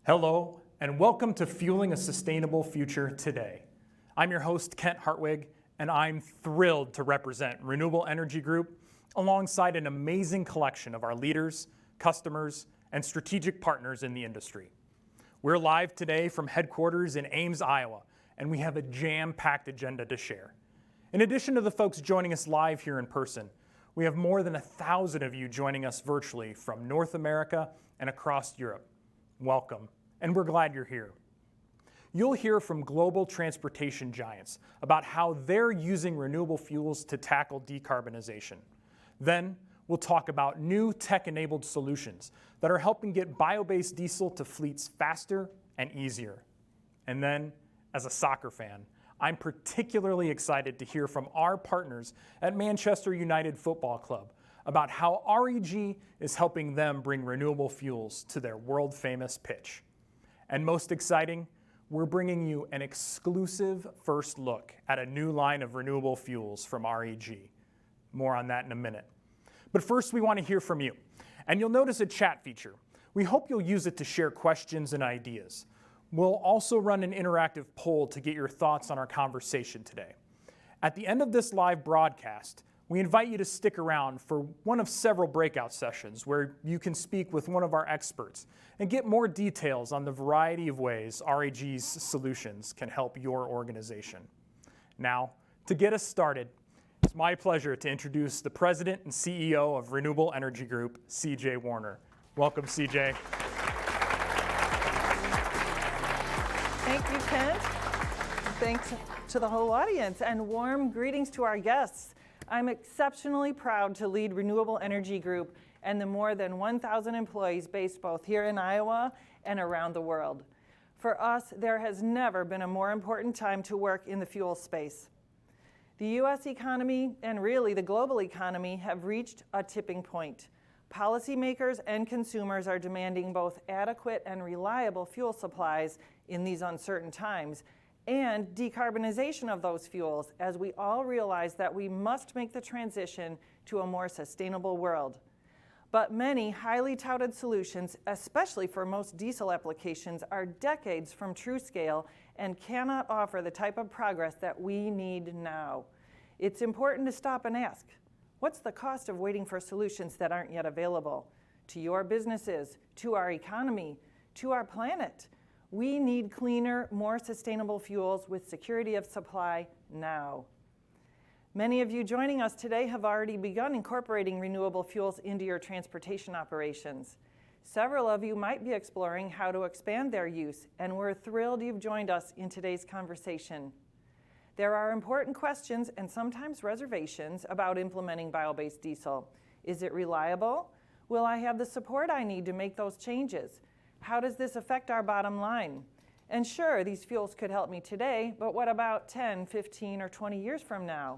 Hello, and welcome to Fueling a Sustainable Future Today. I'm your host, Kent Hartwig, and I'm thrilled to represent Renewable Energy Group alongside an amazing collection of our leaders, customers, and strategic partners in the industry. We're live today from headquarters in Ames, Iowa, and we have a jam-packed agenda to share. In addition to the folks joining us live here in person, we have more than 1,000 of you joining us virtually from North America and across Europe. Welcome, and we're glad you're here. You'll hear from global transportation giants about how they're using renewable fuels to tackle decarbonization. Then, we'll talk about new tech-enabled solutions that are helping get bio-based diesel to fleets faster and easier. And then, as a soccer fan, I'm particularly excited to hear from our partners at Manchester United Football Club about how REG is helping them bring renewable fuels to their world-famous pitch. And most exciting, we're bringing you an exclusive first look at a new line of renewable fuels from REG. More on that in a minute. But first, we want to hear from you. And you'll notice a chat feature. We hope you'll use it to share questions and ideas. We'll also run an interactive poll to get your thoughts on our conversation today. At the end of this live broadcast, we invite you to stick around for one of several breakout sessions where you can speak with one of our experts and get more details on the variety of ways REG's solutions can help your organization. Now, to get us started, it's my pleasure to introduce the President and CEO of Renewable Energy Group, CJ Warner. Welcome, CJ. Thank you, Kent. Thanks to the whole audience, and warm greetings to our guests. I'm exceptionally proud to lead Renewable Energy Group and the more than 1,000 employees based both here in Iowa and around the world. For us, there has never been a more important time to work in the fuel space. The U.S. economy and really the global economy have reached a tipping point. Policymakers and consumers are demanding both adequate and reliable fuel supplies in these uncertain times, and decarbonization of those fuels, as we all realize that we must make the transition to a more sustainable world. But many highly touted solutions, especially for most diesel applications, are decades from true scale and cannot offer the type of progress that we need now. It's important to stop and ask, what's the cost of waiting for solutions that aren't yet available? To your businesses, to our economy, to our planet. We need cleaner, more sustainable fuels with security of supply now. Many of you joining us today have already begun incorporating renewable fuels into your transportation operations. Several of you might be exploring how to expand their use, and we're thrilled you've joined us in today's conversation. There are important questions and sometimes reservations about implementing bio-based diesel. Is it reliable? Will I have the support I need to make those changes? How does this affect our bottom line? And sure, these fuels could help me today, but what about 10, 15, or 20 years from now?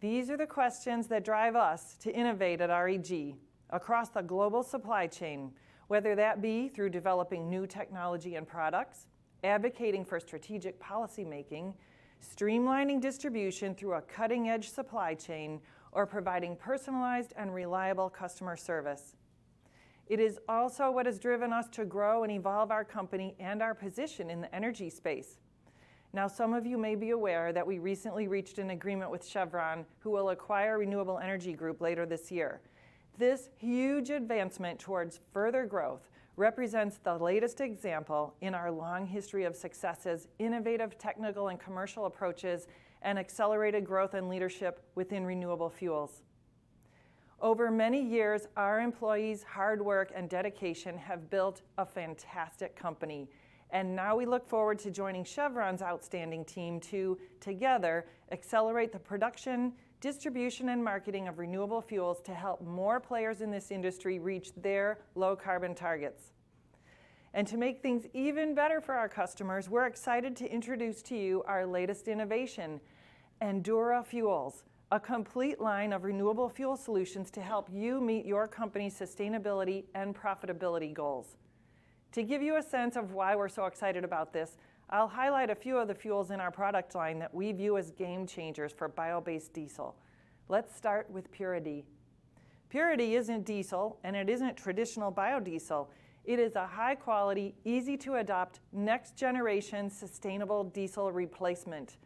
These are the questions that drive us to innovate at REG across the global supply chain, whether that be through developing new technology and products, advocating for strategic policy making, streamlining distribution through a cutting-edge supply chain, or providing personalized and reliable customer service. It is also what has driven us to grow and evolve our company and our position in the energy space. Now, some of you may be aware that we recently reached an agreement with Chevron, who will acquire Renewable Energy Group later this year. This huge advancement towards further growth represents the latest example in our long history of successes, innovative technical and commercial approaches, and accelerated growth and leadership within renewable fuels. Over many years, our employees' hard work and dedication have built a fantastic company. And now we look forward to joining Chevron's outstanding team to, together, accelerate the production, distribution, and marketing of renewable fuels to help more players in this industry reach their low-carbon targets. And to make things even better for our customers, we're excited to introduce to you our latest innovation, EnDura Fuels, a complete line of renewable fuel solutions to help you meet your company's sustainability and profitability goals. To give you a sense of why we're so excited about this, I'll highlight a few of the fuels in our product line that we view as game changers for bio-based diesel. Let's start with Purity. Purity isn't diesel, and it isn't traditional biodiesel. It is a high-quality, easy-to-adopt, next-generation sustainable diesel replacement.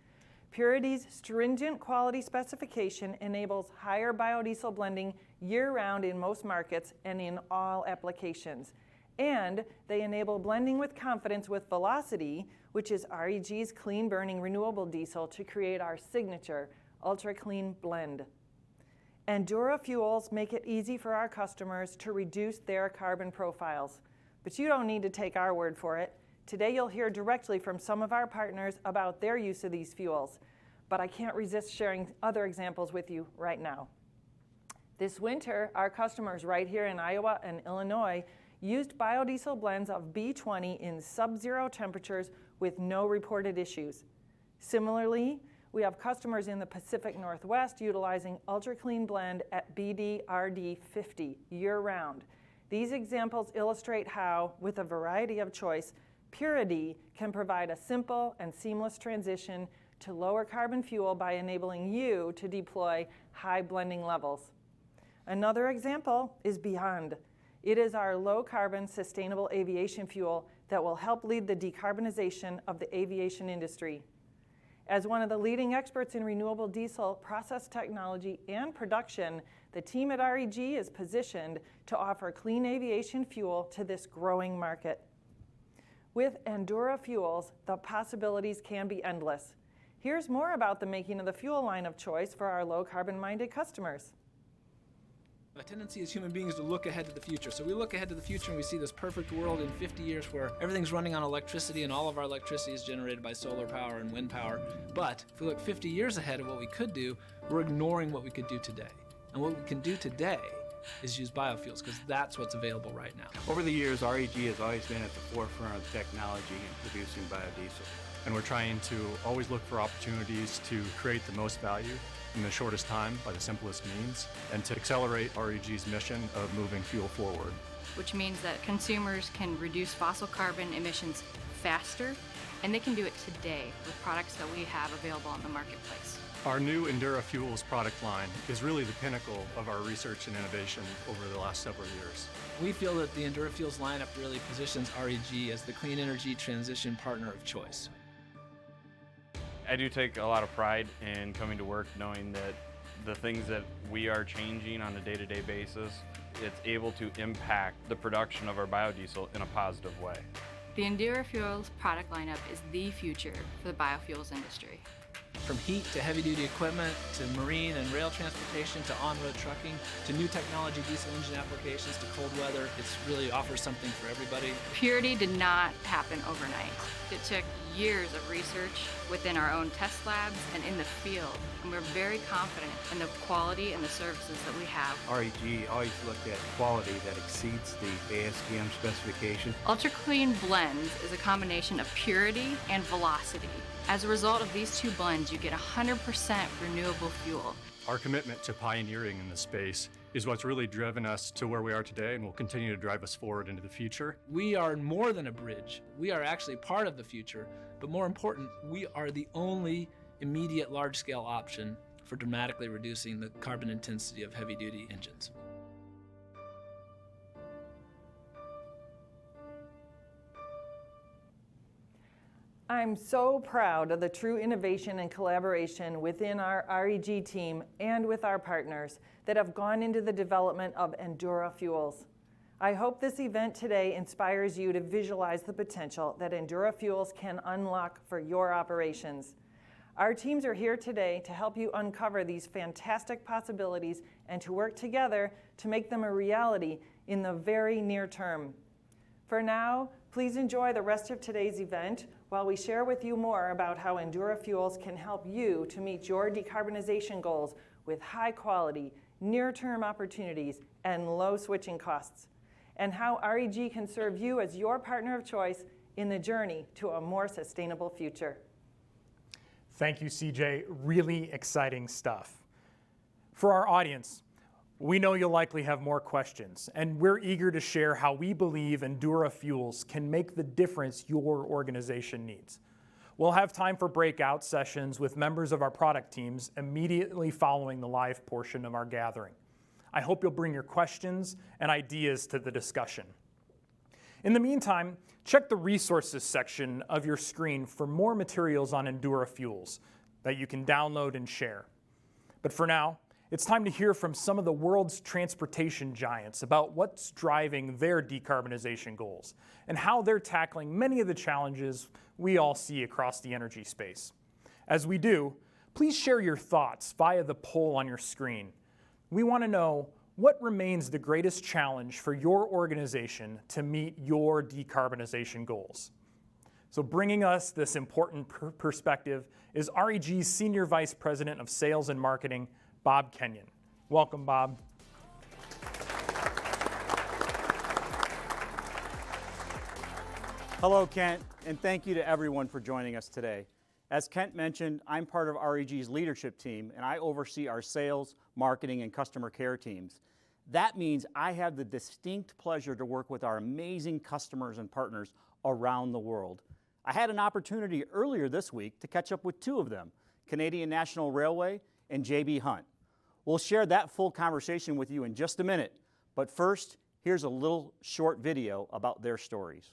Purity's stringent quality specification enables higher biodiesel blending year-round in most markets and in all applications. And they enable blending with confidence with Velocity, which is REG's clean-burning renewable diesel, to create our signature ultra-clean blend. EnDura Fuels make it easy for our customers to reduce their carbon profiles. But you don't need to take our word for it. Today you'll hear directly from some of our partners about their use of these fuels. But I can't resist sharing other examples with you right now. This winter, our customers right here in Iowa and Illinois used biodiesel blends of B20 in sub-zero temperatures with no reported issues. Similarly, we have customers in the Pacific Northwest utilizing ultra-clean blend at BDRD 50 year-round. These examples illustrate how, with a variety of choice, Purity can provide a simple and seamless transition to lower carbon fuel by enabling you to deploy high blending levels. Another example is Beyond. It is our low-carbon, sustainable aviation fuel that will help lead the decarbonization of the aviation industry. As one of the leading experts in renewable diesel process technology and production, the team at REG is positioned to offer clean aviation fuel to this growing market. With EnDura Fuels, the possibilities can be endless. Here's more about the making of the fuel line of choice for our low-carbon-minded customers. A tendency as human beings to look ahead to the future. So we look ahead to the future and we see this perfect world in 50 years where everything's running on electricity and all of our electricity is generated by solar power and wind power. But if we look 50 years ahead of what we could do, we're ignoring what we could do today. And what we can do today is use biofuels, because that's what's available right now. Over the years, REG has always been at the forefront of technology in producing biodiesel. And we're trying to always look for opportunities to create the most value in the shortest time by the simplest means, and to accelerate REG's mission of moving fuel forward. Which means that consumers can reduce fossil carbon emissions faster, and they can do it today with products that we have available on the marketplace. Our new EnDura Fuels product line is really the pinnacle of our research and innovation over the last several years. We feel that the EnDura Fuels lineup really positions REG as the clean energy transition partner of choice. I do take a lot of pride in coming to work knowing that the things that we are changing on a day-to-day basis, it's able to impact the production of our biodiesel in a positive way. The EnDura Fuels product lineup is the future for the biofuels industry. From heat to heavy-duty equipment, to marine and rail transportation, to on-road trucking, to new technology diesel engine applications, to cold weather, it really offers something for everybody. Purity did not happen overnight. It took years of research within our own test labs and in the field, and we're very confident in the quality and the services that we have. REG always looked at quality that exceeds the ASTM specification. Ultra Clean Blends is a combination of purity and velocity. As a result of these two blends, you get 100% renewable fuel. Our commitment to pioneering in this space is what's really driven us to where we are today and will continue to drive us forward into the future. We are more than a bridge. We are actually part of the future, but more important, we are the only immediate large-scale option for dramatically reducing the carbon intensity of heavy-duty engines. I'm so proud of the true innovation and collaboration within our REG team and with our partners that have gone into the development of EnDura Fuels. I hope this event today inspires you to visualize the potential that EnDura Fuels can unlock for your operations. Our teams are here today to help you uncover these fantastic possibilities and to work together to make them a reality in the very near term. For now, please enjoy the rest of today's event while we share with you more about how EnDura Fuels can help you to meet your decarbonization goals with high quality, near-term opportunities and low switching costs, and how REG can serve you as your partner of choice in the journey to a more sustainable future. Thank you, CJ. Really exciting stuff. For our audience, we know you'll likely have more questions, and we're eager to share how we believe EnDura Fuels can make the difference your organization needs. We'll have time for breakout sessions with members of our product teams immediately following the live portion of our gathering. I hope you'll bring your questions and ideas to the discussion. In the meantime, check the resources section of your screen for more materials on EnDura Fuels that you can download and share. But for now, it's time to hear from some of the world's transportation giants about what's driving their decarbonization goals and how they're tackling many of the challenges we all see across the energy space. As we do, please share your thoughts via the poll on your screen. We want to know what remains the greatest challenge for your organization to meet your decarbonization goals. So bringing us this important perspective is REG's Senior Vice President of Sales and Marketing, Bob Kenyon. Welcome, Bob. Hello, Kent, and thank you to everyone for joining us today. As Kent mentioned, I'm part of REG's leadership team, and I oversee our sales, marketing, and customer care teams. That means I have the distinct pleasure to work with our amazing customers and partners around the world. I had an opportunity earlier this week to catch up with two of them, Canadian National Railway and J.B. Hunt. We'll share that full conversation with you in just a minute, but first, here's a little short video about their stories.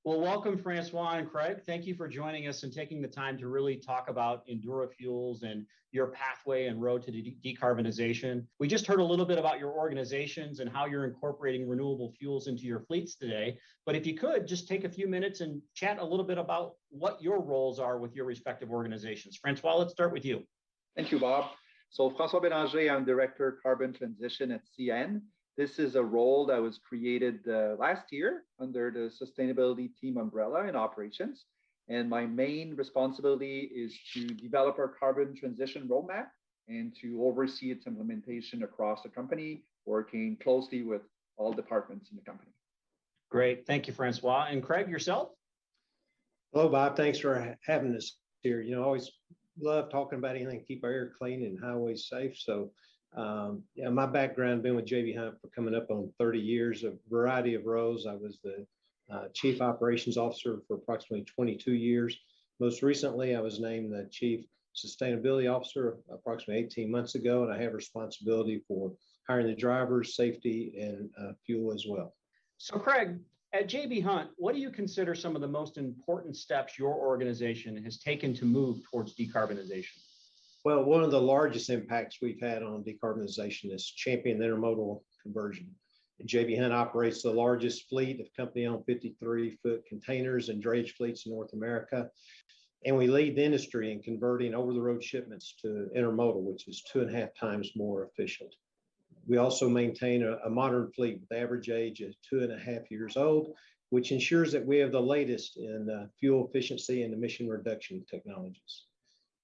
Well, welcome, Francois and Craig. Thank you for joining us and taking the time to really talk about EnDura Fuels and your pathway and road to decarbonization. We just heard a little bit about your organizations and how you're incorporating renewable fuels into your fleets today. But if you could, just take a few minutes and chat a little bit about what your roles are with your respective organizations. Francois, let's start with you. Thank you, Bob. So François Bélanger, I'm Director Carbon Transition at CN. This is a role that was created last year under the sustainability team umbrella in operations. And my main responsibility is to develop our carbon transition roadmap and to oversee its implementation across the company, working closely with all departments in the company. Great. Thank you, Francois. And Craig, yourself? Hello, Bob. Thanks for having us here. You know, I always love talking about anything to keep our air clean and highways safe. So yeah, my background been with J.B. Hunt for coming up on 30 years, a variety of roles. I was the Chief Operations Officer for approximately 22 years. Most recently, I was named the Chief Sustainability Officer approximately 18 months ago, and I have responsibility for hiring the drivers, safety, and fuel as well. So Craig, at J.B. Hunt, what do you consider some of the most important steps your organization has taken to move towards decarbonization? Well, one of the largest impacts we've had on decarbonization is champion intermodal conversion. J.B. Hunt operates the largest fleet of company-owned 53-foot containers and drayage fleets in North America. And we lead the industry in converting over-the-road shipments to intermodal, which is 2.5 times more efficient. We also maintain a modern fleet with average age of 2.5 years old, which ensures that we have the latest in fuel efficiency and emission reduction technologies.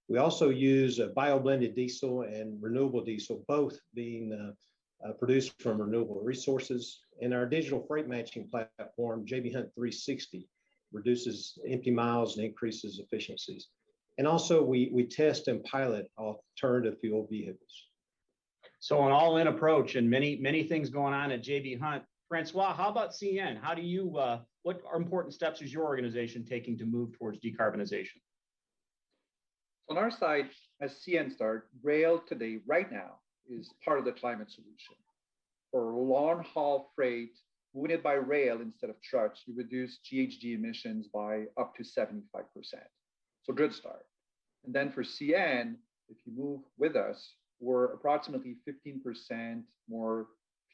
We also use bio-blended diesel and renewable diesel, both being produced from renewable resources. And our digital freight matching platform, JB Hunt 360, reduces empty miles and increases efficiencies. And also we test and pilot alternative fuel vehicles. So an all-in approach and many things going on at JB Hunt. Francois, how about CN? How do you, what are important steps is your organization taking to move towards decarbonization? On our side, as CN start, rail today, right now, is part of the climate solution. For long-haul freight, moving it by rail instead of trucks, you reduce GHG emissions by up to 75%. So good start. And then for CN, if you move with us, we're approximately 15% more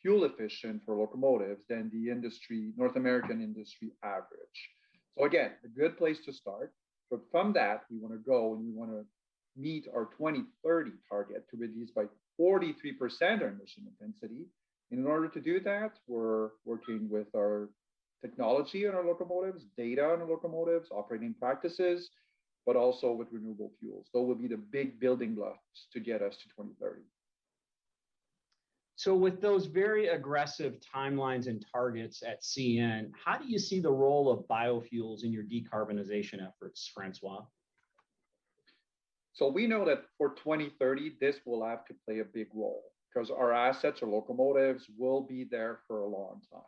fuel efficient for locomotives than the industry, North American industry average. So again, a good place to start. But from that, we want to go and we want to meet our 2030 target to reduce by 43% our emission intensity. And in order to do that, we're working with our technology on our locomotives, data on our locomotives, operating practices, but also with renewable fuels. Those will be the big building blocks to get us to 2030. So with those very aggressive timelines and targets at CN, how do you see the role of biofuels in your decarbonization efforts, Francois? So we know that for 2030, this will have to play a big role because our assets or locomotives will be there for a long time.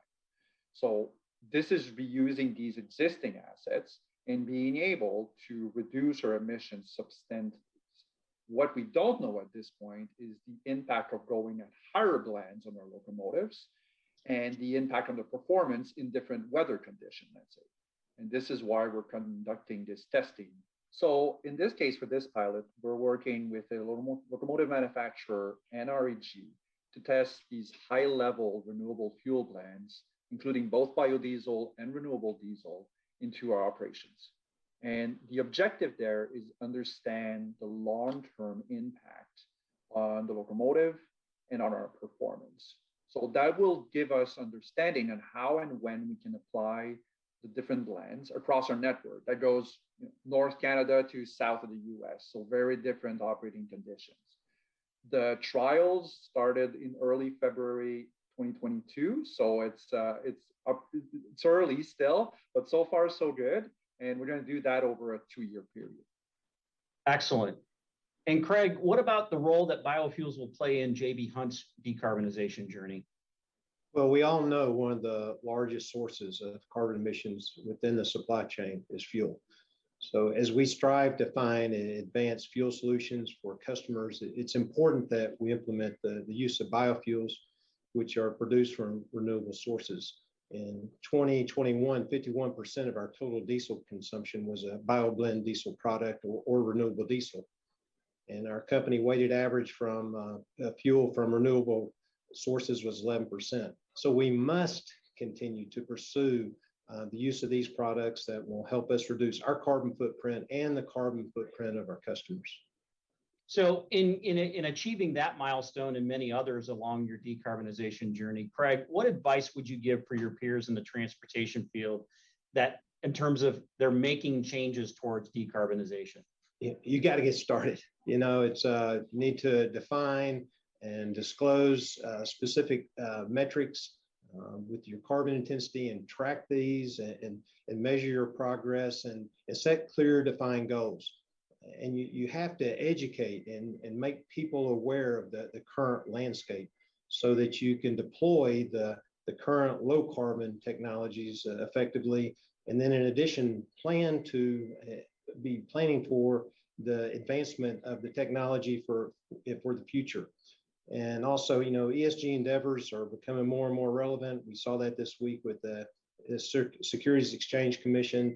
So this is reusing these existing assets and being able to reduce our emissions substantially. What we don't know at this point is the impact of going at higher blends on our locomotives and the impact on the performance in different weather conditions, let's say. And this is why we're conducting this testing. So in this case, for this pilot, we're working with a locomotive manufacturer and REG to test these high-level renewable fuel blends, including both biodiesel and renewable diesel, into our operations. And the objective there is understand the long-term impact on the locomotive and on our performance. So that will give us understanding on how and when we can apply the different blends across our network. That goes North Canada to south of the US, so very different operating conditions. The trials started in early February 2022, so it's early still, but so far so good. And we're going to do that over a 2-year period. Excellent. And Craig, what about the role that biofuels will play in J.B. Hunt's decarbonization journey? Well, we all know one of the largest sources of carbon emissions within the supply chain is fuel. So as we strive to find and advance fuel solutions for customers, it's important that we implement the use of biofuels, which are produced from renewable sources. In 2021, 51% of our total diesel consumption was a bioblend diesel product or renewable diesel. And our company weighted average from fuel from renewable sources was 11%. So we must continue to pursue the use of these products that will help us reduce our carbon footprint and the carbon footprint of our customers. So in achieving that milestone and many others along your decarbonization journey, Craig, what advice would you give for your peers in the transportation field that in terms of they're making changes towards decarbonization? You got to get started. It's you need to define and disclose specific metrics with your carbon intensity and track these and measure your progress and set clear defined goals. And you have to educate and make people aware of the current landscape so that you can deploy the current low carbon technologies effectively. And then in addition, plan to be planning for the advancement of the technology for the future. And also, ESG endeavors are becoming more and more relevant. We saw that this week with the Securities Exchange Commission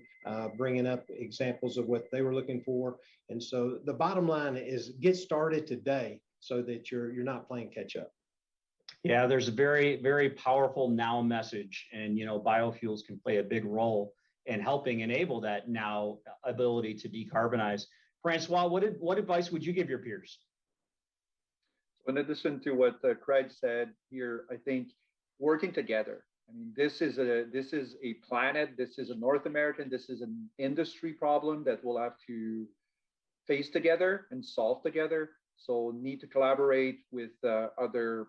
bringing up examples of what they were looking for. And so the bottom line is get started today so that you're not playing catch up. Yeah, there's a very, very powerful now message, and biofuels can play a big role in helping enable that now ability to decarbonize. Francois, what advice would you give your peers? In addition to what Craig said here, I think working together. I mean, this is a planet, this is a North American, this is an industry problem that we'll have to face together and solve together. So need to collaborate with other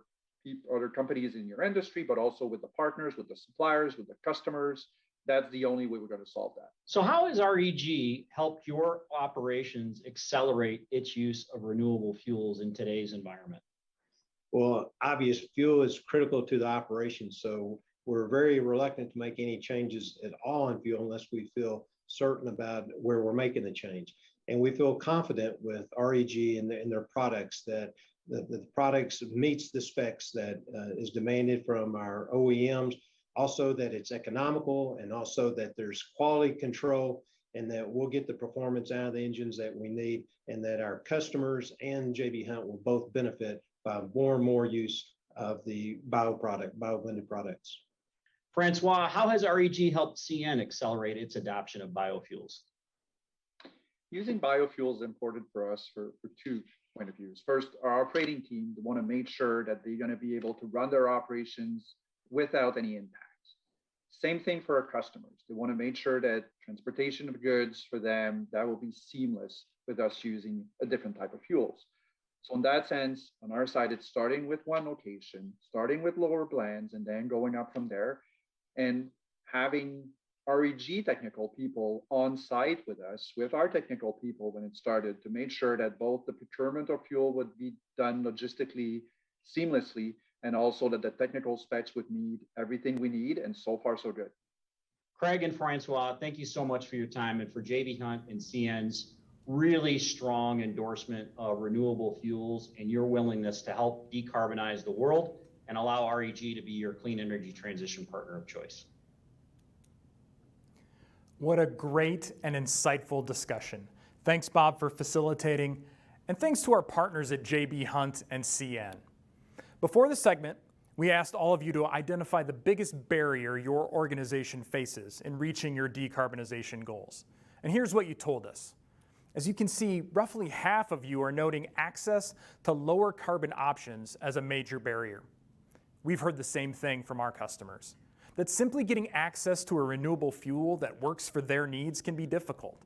companies in your industry, but also with the partners, with the suppliers, with the customers. That's the only way we're going to solve that. So how has REG helped your operations accelerate its use of renewable fuels in today's environment? Well, obvious fuel is critical to the operation. So we're very reluctant to make any changes at all in fuel unless we feel certain about where we're making the change. And we feel confident with REG and their products that the products meets the specs that is demanded from our OEMs, also that it's economical, and also that there's quality control, and that we'll get the performance out of the engines that we need, and that our customers and J.B. Hunt will both benefit by more and more use of the bioblended products. Francois, how has REG helped CN accelerate its adoption of biofuels? Using biofuels is important for us for two point of views. First, our operating team want to make sure that they're going to be able to run their operations without any impact. Same thing for our customers. They want to make sure that transportation of goods for them, that will be seamless with us using a different type of fuels. So in that sense, on our side, it's starting with one location, starting with lower blends, and then going up from there, and having REG technical people on site with us, with our technical people when it started, to make sure that both the procurement of fuel would be done logistically, seamlessly, and also that the technical specs would need everything we need, and so far so good. Craig and Francois, thank you so much for your time, and for J.B. Hunt and CN's really strong endorsement of renewable fuels and your willingness to help decarbonize the world and allow REG to be your clean energy transition partner of choice. What a great and insightful discussion. Thanks, Bob, for facilitating, and thanks to our partners at J.B. Hunt and CN. Before the segment, we asked all of you to identify the biggest barrier your organization faces in reaching your decarbonization goals. And here's what you told us. As you can see, roughly half of you are noting access to lower carbon options as a major barrier. We've heard the same thing from our customers, that simply getting access to a renewable fuel that works for their needs can be difficult.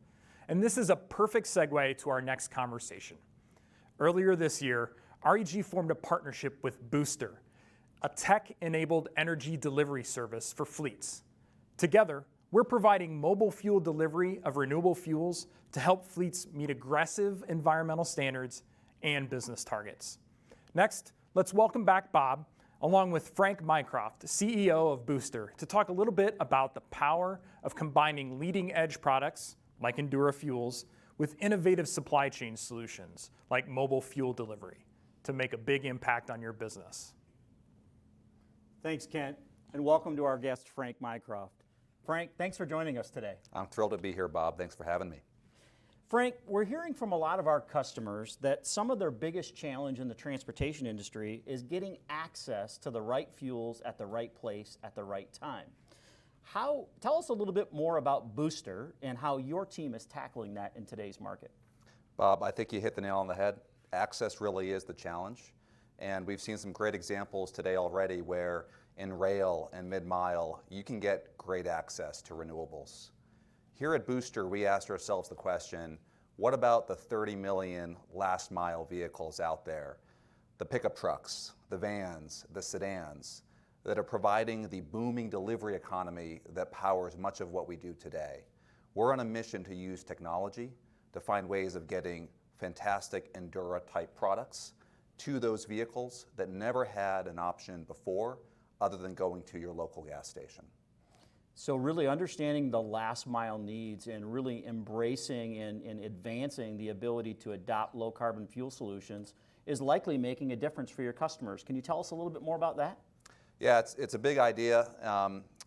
And this is a perfect segue to our next conversation. Earlier this year, REG formed a partnership with Booster, a tech-enabled energy delivery service for fleets. Together, we're providing mobile fuel delivery of renewable fuels to help fleets meet aggressive environmental standards and business targets. Next, let's welcome back Bob, along with Frank Mycroft, CEO of Booster, to talk a little bit about the power of combining leading-edge products, like EnDura Fuels, with innovative supply chain solutions, like mobile fuel delivery, to make a big impact on your business. Thanks, Kent, and welcome to our guest, Frank Mycroft. Frank, thanks for joining us today. I'm thrilled to be here, Bob. Thanks for having me. Frank, we're hearing from a lot of our customers that some of their biggest challenge in the transportation industry is getting access to the right fuels at the right place at the right time. Tell us a little bit more about Booster and how your team is tackling that in today's market. Bob, I think you hit the nail on the head. Access really is the challenge, and we've seen some great examples today already where in rail and mid-mile, you can get great access to renewables. Here at Booster, we asked ourselves the question, what about the 30 million last mile vehicles out there, the pickup trucks, the vans, the sedans, that are providing the booming delivery economy that powers much of what we do today? We're on a mission to use technology to find ways of getting fantastic EnDura type products to those vehicles that never had an option before other than going to your local gas station. So really understanding the last mile needs and really embracing and advancing the ability to adopt low carbon fuel solutions is likely making a difference for your customers. Can you tell us a little bit more about that? Yeah, it's a big idea.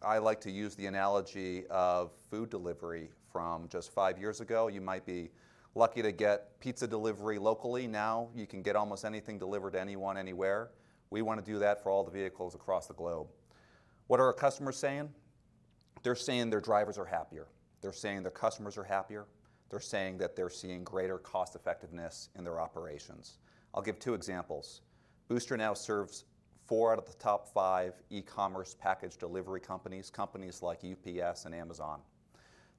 I like to use the analogy of food delivery from just 5 years ago. You might be lucky to get pizza delivery locally. Now you can get almost anything delivered to anyone, anywhere. We want to do that for all the vehicles across the globe. What are our customers saying? They're saying their drivers are happier. They're saying their customers are happier. They're saying that they're seeing greater cost effectiveness in their operations. I'll give 2 examples. Booster now serves 4 out of the top 5 e-commerce package delivery companies like UPS and Amazon.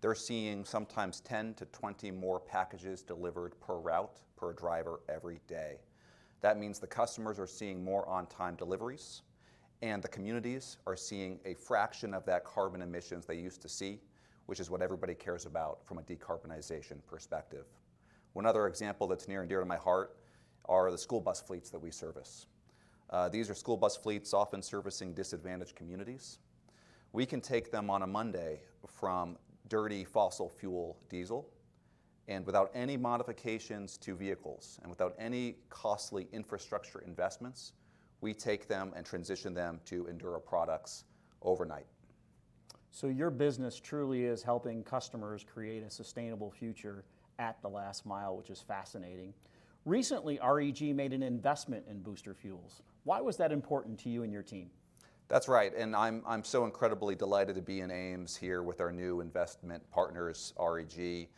They're seeing sometimes 10 to 20 more packages delivered per route, per driver every day. That means the customers are seeing more on-time deliveries, and the communities are seeing a fraction of that carbon emissions they used to see, which is what everybody cares about from a decarbonization perspective. One other example that's near and dear to my heart are the school bus fleets that we service. These are school bus fleets often servicing disadvantaged communities. We can take them on a Monday from dirty fossil fuel diesel, and without any modifications to vehicles and without any costly infrastructure investments, we take them and transition them to EnDura products overnight. So your business truly is helping customers create a sustainable future at the last mile, which is fascinating. Recently, REG made an investment in Booster Fuels. Why was that important to you and your team? That's right, and I'm so incredibly delighted to be in Ames here with our new investment partners, REG.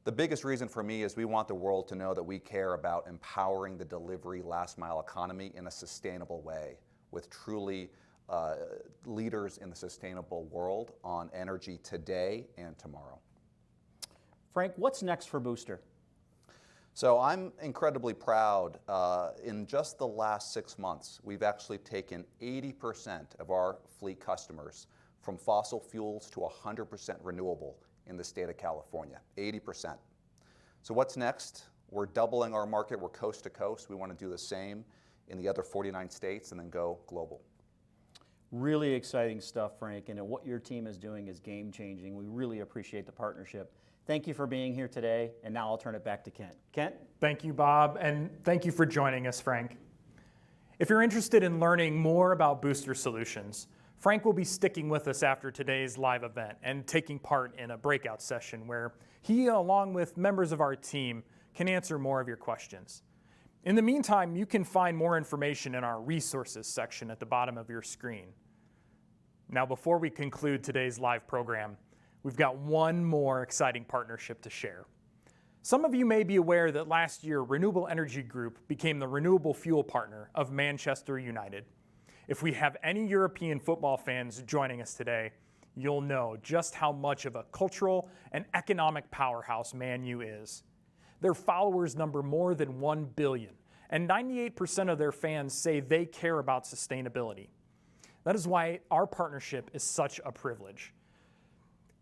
The biggest reason for me is we want the world to know that we care about empowering the delivery last mile economy in a sustainable way with truly leaders in the sustainable world on energy today and tomorrow. Frank, what's next for Booster? So I'm incredibly proud. In just the last 6 months, we've actually taken 80% of our fleet customers from fossil fuels to 100% renewable in the state of California, 80%. So what's next? We're doubling our market. We're coast to coast. We want to do the same in the other 49 states and then go global. Really exciting stuff, Frank, and what your team is doing is game-changing. We really appreciate the partnership. Thank you for being here today, and now I'll turn it back to Kent. Kent? Thank you, Bob, and thank you for joining us, Frank. If you're interested in learning more about Booster Solutions, Frank will be sticking with us after today's live event and taking part in a breakout session where he, along with members of our team, can answer more of your questions. In the meantime, you can find more information in our resources section at the bottom of your screen. Now, before we conclude today's live program, we've got one more exciting partnership to share. Some of you may be aware that last year, Renewable Energy Group became the renewable fuel partner of Manchester United. If we have any European football fans joining us today, you'll know just how much of a cultural and economic powerhouse Man U is. Their followers number more than 1 billion, and 98% of their fans say they care about sustainability. That is why our partnership is such a privilege.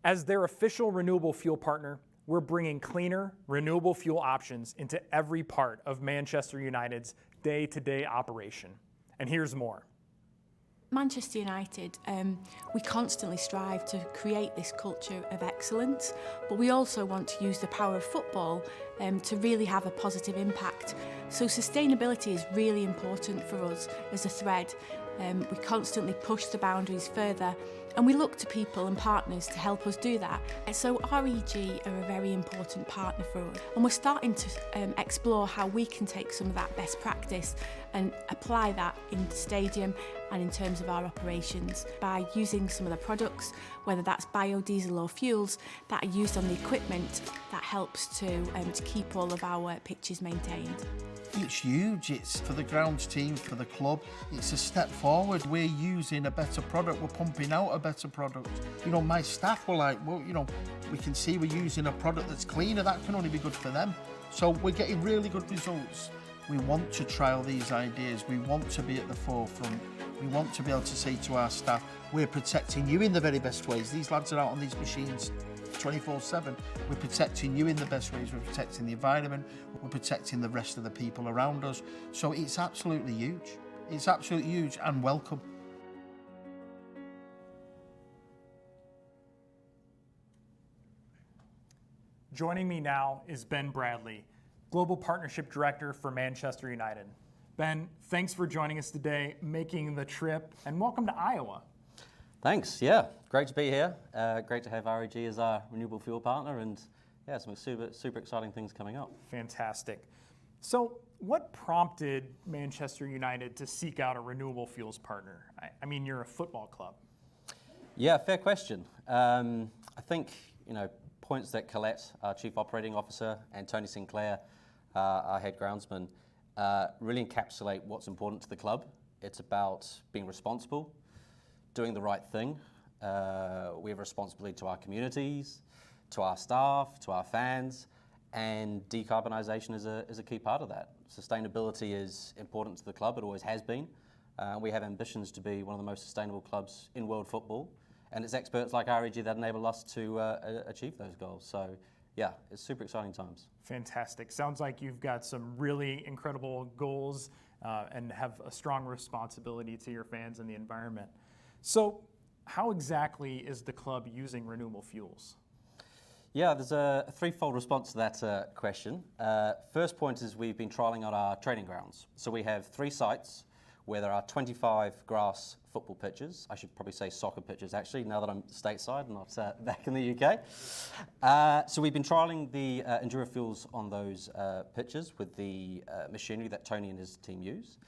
As their official renewable fuel partner, we're bringing cleaner, renewable fuel options into every part of Manchester United's day-to-day operation. And here's more. Manchester United, we constantly strive to create this culture of excellence, but we also want to use the power of football to really have a positive impact. So sustainability is really important for us as a thread. We constantly push the boundaries further, and we look to people and partners to help us do that. So REG are a very important partner for us, and we're starting to explore how we can take some of that best practice and apply that in the stadium and in terms of our operations by using some of the products, whether that's biodiesel or fuels, that are used on the equipment that helps to keep all of our pitches maintained. It's huge. It's for the grounds team, for the club. It's a step forward. We're using a better product. We're pumping out a better product. You know, my staff were like, well, you know, we can see we're using a product that's cleaner. That can only be good for them. So we're getting really good results. We want to trial these ideas. We want to be at the forefront. We want to be able to say to our staff, we're protecting you in the very best ways. These lads are out on these machines 24/7. We're protecting you in the best ways. We're protecting the environment. We're protecting the rest of the people around us. So it's absolutely huge. It's absolutely huge and welcome. Joining me now is Ben Bradley, Global Partnership Director for Manchester United. Ben, thanks for joining us today, making the trip, and welcome to Iowa. Thanks, yeah, great to be here. Great to have REG as our renewable fuel partner, and yeah, some super exciting things coming up. Fantastic. So what prompted Manchester United to seek out a renewable fuels partner? I mean, you're a football club. Yeah, fair question. I think, you know, points that Colette, our Chief Operating Officer, and Tony Sinclair, our head groundsman, really encapsulate what's important to the club. It's about being responsible, doing the right thing. We have a responsibility to our communities, to our staff, to our fans, and decarbonisation is a key part of that. Sustainability is important to the club, it always has been. We have ambitions to be one of the most sustainable clubs in world football, and it's experts like REG that enable us to achieve those goals. So yeah, it's super exciting times. Fantastic. Sounds like you've got some really incredible goals and have a strong responsibility to your fans and the environment. So how exactly is the club using renewable fuels? Yeah, there's a threefold response to that question. First point is we've been trialling out our training grounds. So we have 3 sites where there are 25 grass football pitches. I should probably say soccer pitches actually, now that I'm stateside, not back in the UK. So we've been trialling the EnDura Fuels on those pitches with the machinery that Tony and his team use.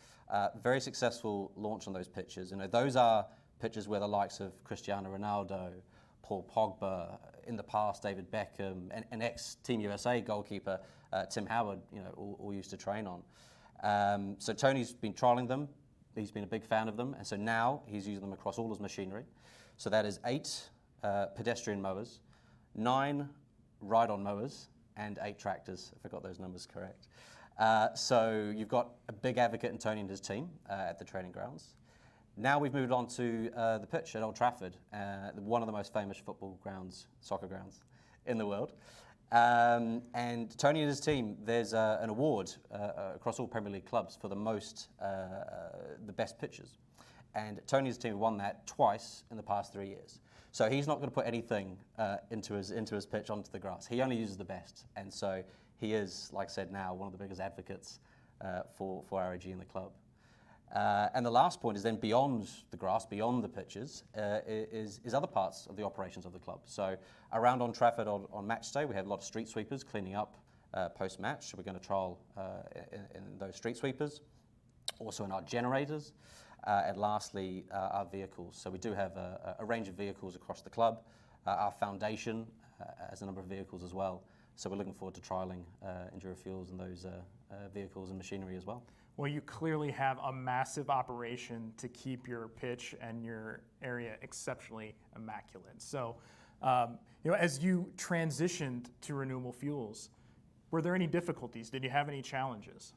Very successful launch on those pitches. Those are pitches where the likes of Cristiano Ronaldo, Paul Pogba, in the past David Beckham, and ex-Team USA goalkeeper Tim Howard, all used to train on. So Tony's been trialing them. He's been a big fan of them, and so now he's using them across all his machinery. So that is 8 pedestrian mowers, 9 ride-on mowers, and 8 tractors, if I got those numbers correct. So you've got a big advocate in Tony and his team at the training grounds. Now we've moved on to the pitch at Old Trafford, one of the most famous football grounds, soccer grounds in the world. And Tony and his team, there's an award across all Premier League clubs for the best pitches. And Tony's team won that twice in the past 3 years. So he's not going to put anything into his pitch onto the grass. He only uses the best. And so he is, like I said, now one of the biggest advocates for RAG in the club. And the last point is then beyond the grass, beyond the pitches, is other parts of the operations of the club. So around on Trafford on match day, we have a lot of street sweepers cleaning up post-match. So we're going to trial in those street sweepers, also in our generators, and lastly, our vehicles. So we do have a range of vehicles across the club. Our foundation has a number of vehicles as well. So we're looking forward to trialing EnDura Fuels and those vehicles and machinery as well. Well, you clearly have a massive operation to keep your pitch and your area exceptionally immaculate. So, as you transitioned to renewable fuels, were there any difficulties? Did you have any challenges?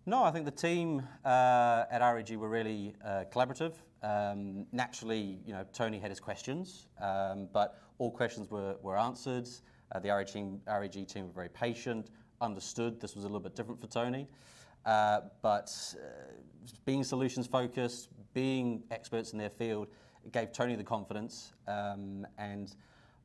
No, I think the team at RAG were really collaborative. Naturally, Tony had his questions, but all questions were answered. The RAG team were very patient, understood this was a little bit different for Tony. But being solutions focused, being experts in their field, it gave Tony the confidence. And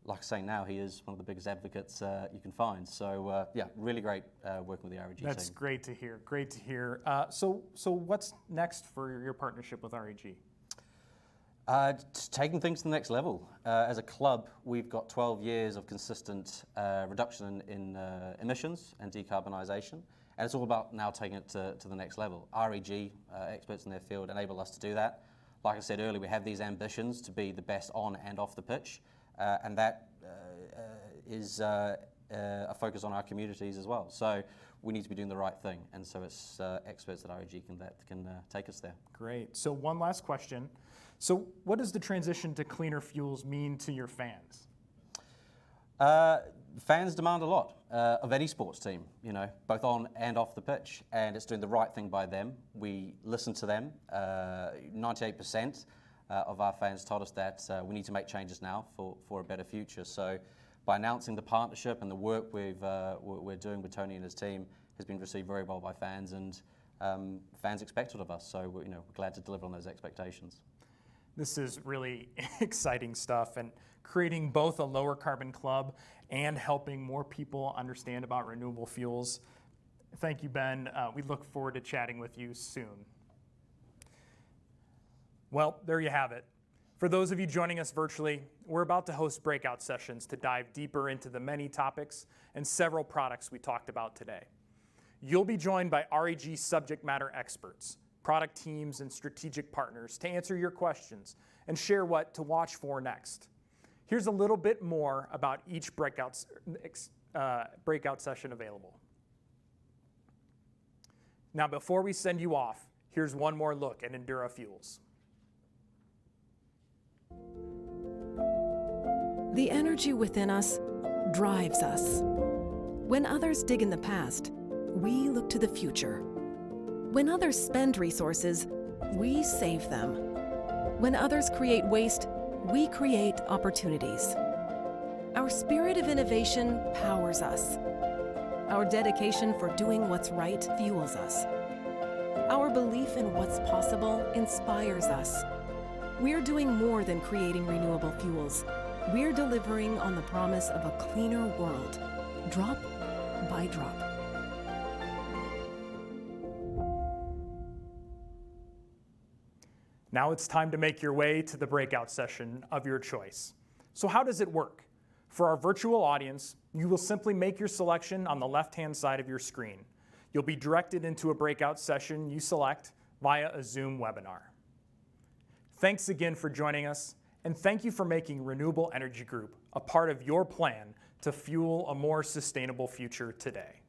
like I say, now he is one of the biggest advocates you can find. So yeah, really great working with the RAG team. That's great to hear. Great to hear. So what's next for your partnership with RAG? Taking things to the next level. As a club, we've got 12 years of consistent reduction in emissions and decarbonisation. And it's all about now taking it to the next level. RAG, experts in their field, enable us to do that. Like I said earlier, we have these ambitions to be the best on and off the pitch, and that is a focus on our communities as well. So we need to be doing the right thing, and so it's experts at RAG that can take us there. Great. So one last question. So what does the transition to cleaner fuels mean to your fans? Fans demand a lot of any sports team, both on and off the pitch, and it's doing the right thing by them. We listen to them. 98% of our fans told us that we need to make changes now for a better future. So by announcing the partnership and the work we're doing with Tony and his team has been received very well by fans, and fans expect it of us. So we're glad to deliver on those expectations. This is really exciting stuff, and creating both a lower carbon club and helping more people understand about renewable fuels. Thank you, Ben. We look forward to chatting with you soon. Well, there you have it. For those of you joining us virtually, we're about to host breakout sessions to dive deeper into the many topics and several products we talked about today. You'll be joined by RAG subject matter experts, product teams, and strategic partners to answer your questions and share what to watch for next. Here's a little bit more about each breakout session available. Now, before we send you off, here's one more look at EnDura Fuels. The energy within us drives us. When others dig in the past, we look to the future. When others spend resources, we save them. When others create waste, we create opportunities. Our spirit of innovation powers us. Our dedication for doing what's right fuels us. Our belief in what's possible inspires us. We're doing more than creating renewable fuels. We're delivering on the promise of a cleaner world, drop by drop. Now it's time to make your way to the breakout session of your choice. So how does it work? For our virtual audience, you will simply make your selection on the left-hand side of your screen. You'll be directed into a breakout session you select via a Zoom webinar. Thanks again for joining us, and thank you for making Renewable Energy Group a part of your plan to fuel a more sustainable future today.